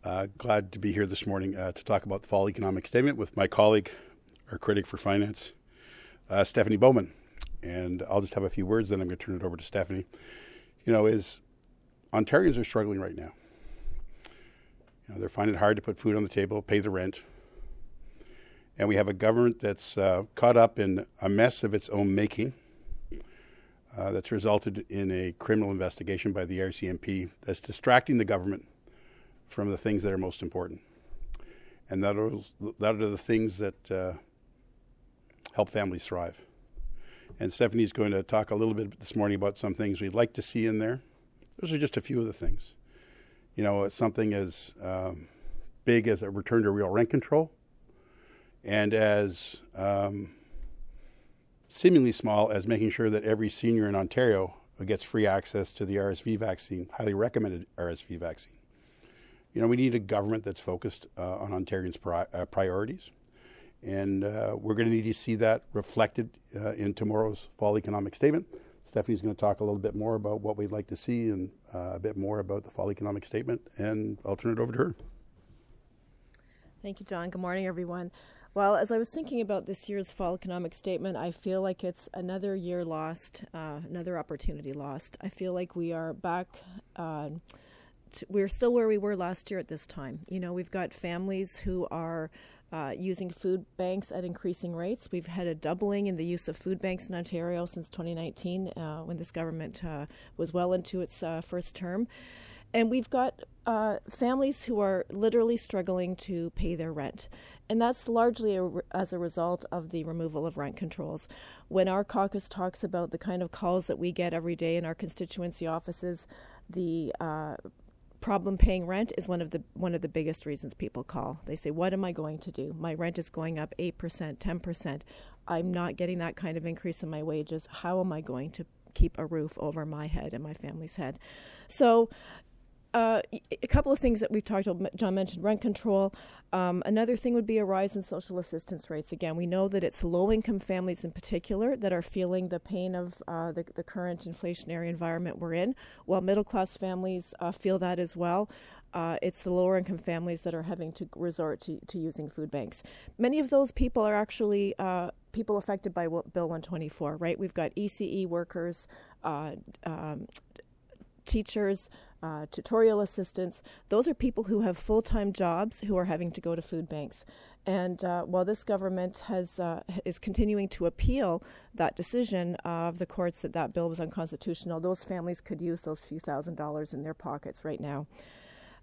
Glad to be here this morning to talk about the fall economic statement with my colleague, our critic for finance, Stephanie Bowman. And I'll just have a few words, then I'm going to turn it over to Stephanie. Ontarians are struggling right now. They're finding it hard to put food on the table, pay the rent. And we have a government that's caught up in a mess of its own making that's resulted in a criminal investigation by the RCMP that's distracting the government from the things that are most important. And that are the things that help families thrive. And Stephanie's going to talk a little bit this morning about some things we'd like to see in there. Those are just a few of the things. Something as big as a return to real rent control, and as seemingly small as making sure that every senior in Ontario gets free access to the RSV vaccine, highly recommended RSV vaccine. We need a government that's focused on Ontarians' priorities, and we're going to need to see that reflected in tomorrow's fall economic statement. Stephanie's going to talk a little bit more about what we'd like to see and a bit more about the fall economic statement, and I'll turn it over to her. Thank you, John. Good morning, everyone. Well, as I was thinking about this year's fall economic statement, I feel like it's another year lost, another opportunity lost. I feel like we are back, we're still where we were last year at this time. We've got families who are using food banks at increasing rates. We've had a doubling in the use of food banks in Ontario since 2019, when this government was well into its first term. And we've got families who are literally struggling to pay their rent. And that's largely as a result of the removal of rent controls. When our caucus talks about the kind of calls that we get every day in our constituency offices, the problem paying rent is one of the biggest reasons people call. They say, what am I going to do? My rent is going up 8%, 10%. I'm not getting that kind of increase in my wages. How am I going to keep a roof over my head and my family's head? So a couple of things that we've talked about. John mentioned rent control. Another thing would be a rise in social assistance rates. Again, we know that it's low-income families in particular that are feeling the pain of the current inflationary environment we're in, while middle-class families feel that as well. It's the lower-income families that are having to resort to using food banks. Many of those people are actually people affected by Bill 124, right? We've got ECE workers, teachers, tutorial assistants. Those are people who have full-time jobs who are having to go to food banks. And while this government is continuing to appeal that decision of the courts that bill was unconstitutional, those families could use those few $1,000s in their pockets right now.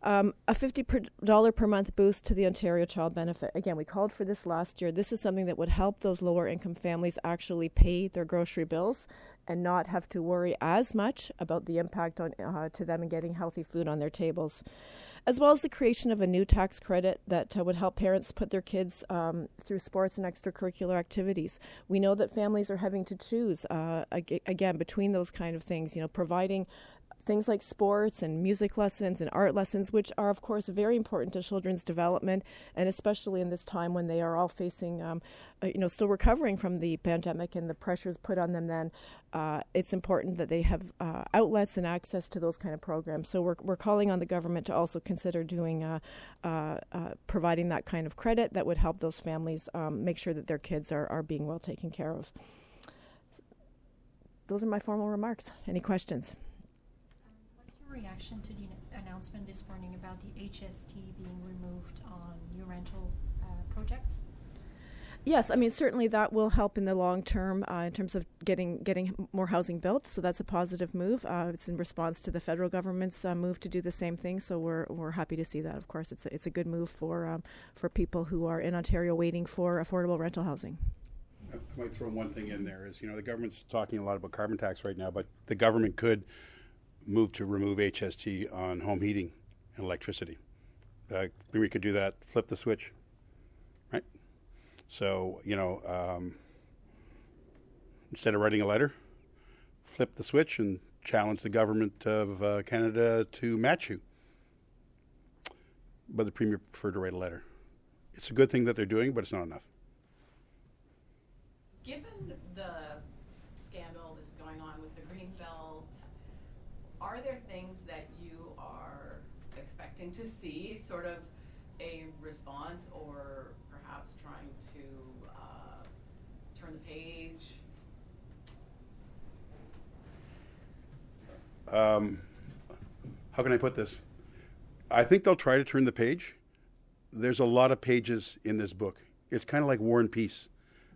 A $50 per month boost to the Ontario Child Benefit. Again, we called for this last year. This is something that would help those lower income families actually pay their grocery bills and not have to worry as much about the impact on to them in getting healthy food on their tables, as well as the creation of a new tax credit that would help parents put their kids through sports and extracurricular activities. We know that families are having to choose, again, between those kind of things, providing things like sports and music lessons and art lessons, which are, of course, very important to children's development, and especially in this time when they are all facing, still recovering from the pandemic and the pressures put on them then. It's important that they have outlets and access to those kind of programs. So we're calling on the government to also consider doing providing that kind of credit that would help those families make sure that their kids are being well taken care of. Those are my formal remarks. Any questions? Reaction to the announcement this morning about the HST being removed on new rental projects? Yes, certainly that will help in the long term in terms of getting more housing built. So that's a positive move. It's in response to the federal government's move to do the same thing. So we're happy to see that. Of course, it's a good move for people who are in Ontario waiting for affordable rental housing. I might throw one thing in there is, the government's talking a lot about carbon tax right now, but the government could move to remove HST on home heating and electricity. We could do that, flip the switch, right? So, instead of writing a letter, flip the switch and challenge the government of Canada to match you. But the Premier preferred to write a letter. It's a good thing that they're doing, but it's not enough. Given the scandal that's going on with the Greenbelt, are there things that you are expecting expecting to see sort of a response, or perhaps trying to turn the page? How can I put this? I think they'll try to turn the page. There's a lot of pages in this book. It's kind of like War and Peace.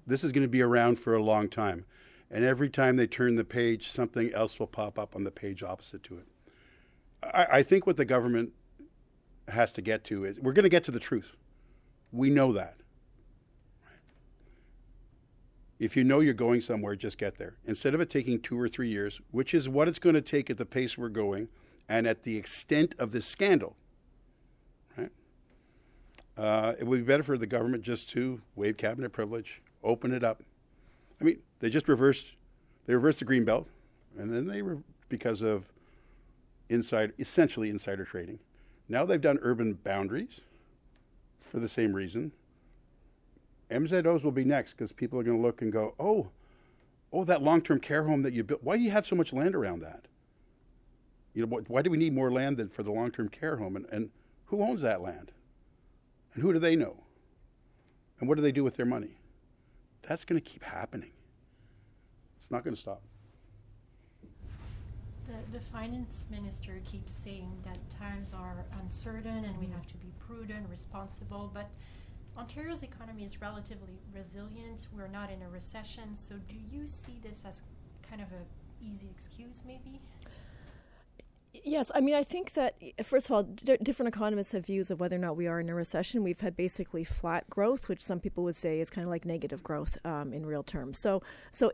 This is going to be around for a long time. And every time they turn the page, something else will pop up on the page opposite to it. I think what the government has to get to is, we're going to get to the truth. We know that. If you know you're going somewhere, just get there. Instead of it taking 2 or 3 years, which is what it's going to take at the pace we're going and at the extent of this scandal, right? It would be better for the government just to waive cabinet privilege, open it up. I mean, they reversed the green belt, and then because of essentially insider trading. Now they've done urban boundaries for the same reason. MZOs will be next, because people are going to look and go, oh, that long-term care home that you built, why do you have so much land around that? You know, why do we need more land than for the long-term care home? And who owns that land? And who do they know? And what do they do with their money? That's going to keep happening. It's not going to stop. The finance minister keeps saying that times are uncertain and we have to be prudent, responsible, but Ontario's economy is relatively resilient. We're not in a recession, so do you see this as kind of an easy excuse maybe? Yes, I mean, I think that, first of all, different economists have views of whether or not we are in a recession. We've had basically flat growth, which some people would say is kind of like negative growth in real terms. So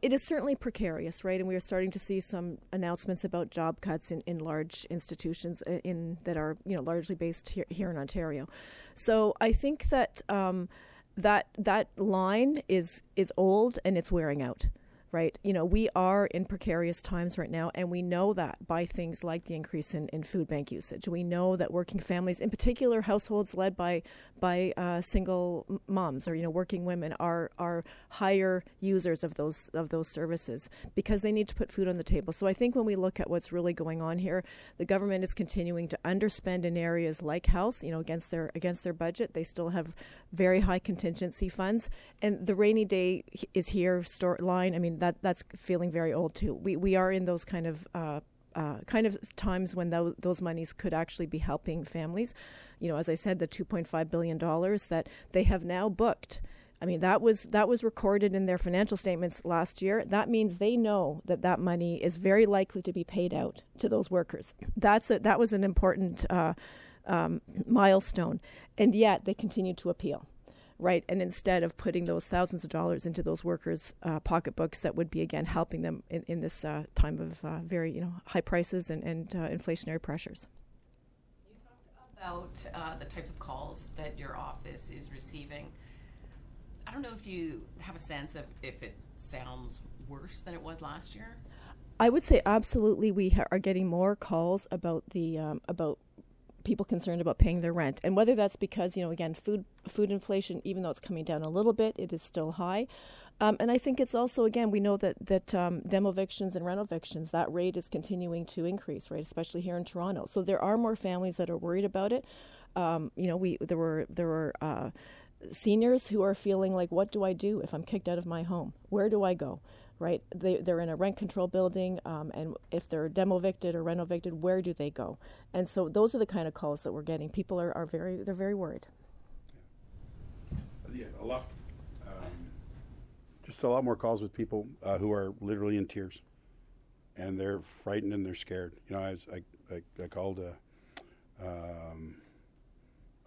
it is certainly precarious, right? And we are starting to see some announcements about job cuts in large institutions that are, largely based here in Ontario. So I think that that line is old and it's wearing out. Right. We are in precarious times right now, and we know that by things like the increase in food bank usage. We know that working families, in particular households led by single moms or working women, are higher users of those services because they need to put food on the table. So I think when we look at what's really going on here, the government is continuing to underspend in areas like health. Against their budget, they still have very high contingency funds, and the rainy day is here line. I mean, that's feeling very old too. We are in those kind of times when those monies could actually be helping families. As I said, the $2.5 billion that they have now booked. I mean, that was recorded in their financial statements last year. That means they know that money is very likely to be paid out to those workers. That was an important milestone, and yet they continue to appeal. Right, and instead of putting those thousands of dollars into those workers' pocketbooks, that would be again helping them in this time of very high prices and inflationary pressures. You talked about the types of calls that your office is receiving. I don't know if you have a sense of if it sounds worse than it was last year. I would say absolutely. We are getting more calls about about people concerned about paying their rent, and whether that's because again food inflation, even though it's coming down a little bit, it is still high, and I think it's also, again, we know that demo evictions and rental evictions, that rate is continuing to increase, right, especially here in Toronto. So there are more families that are worried about it. There were seniors who are feeling like, what do I do if I'm kicked out of my home? Where do I go? Right, they're in a rent control building, and if they're demo evicted or rent evicted, where do they go? And so those are the kind of calls that we're getting. People are very worried. Yeah, a lot. Just a lot more calls with people who are literally in tears, and they're frightened and they're scared. I called a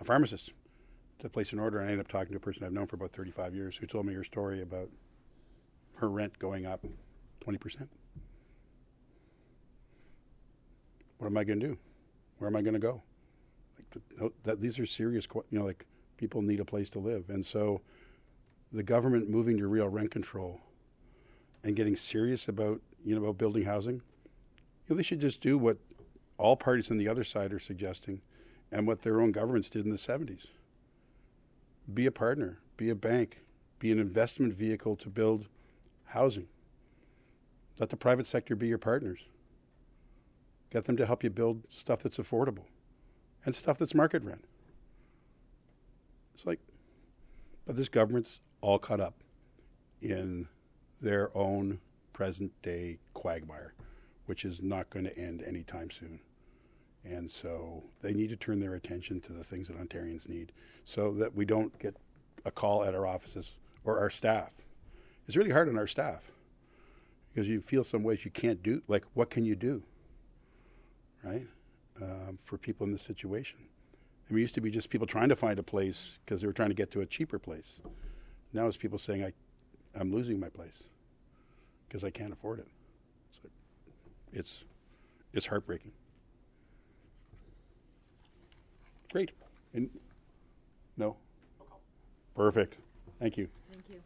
pharmacist to place an order, and I ended up talking to a person I've known for about 35 years who told me her story about her rent going up 20%. What am I going to do? Where am I going to go? These are serious, people need a place to live. And so the government moving to real rent control and getting serious about building housing, they should just do what all parties on the other side are suggesting and what their own governments did in the 70s. Be a partner, be a bank, be an investment vehicle to build housing. Let the private sector be your partners. Get them to help you build stuff that's affordable. and stuff that's market rent. It's like, but this government's all caught up in their own present day quagmire, which is not going to end anytime soon. And so they need to turn their attention to the things that Ontarians need so that we don't get a call at our offices or our staff. It's really hard on our staff because you feel some ways you can't do, like, what can you do, right, for people in this situation? I mean, it used to be just people trying to find a place because they were trying to get to a cheaper place. Now it's people saying, I'm losing my place because I can't afford it. It's heartbreaking. Great. No? Perfect. Thank you. Thank you.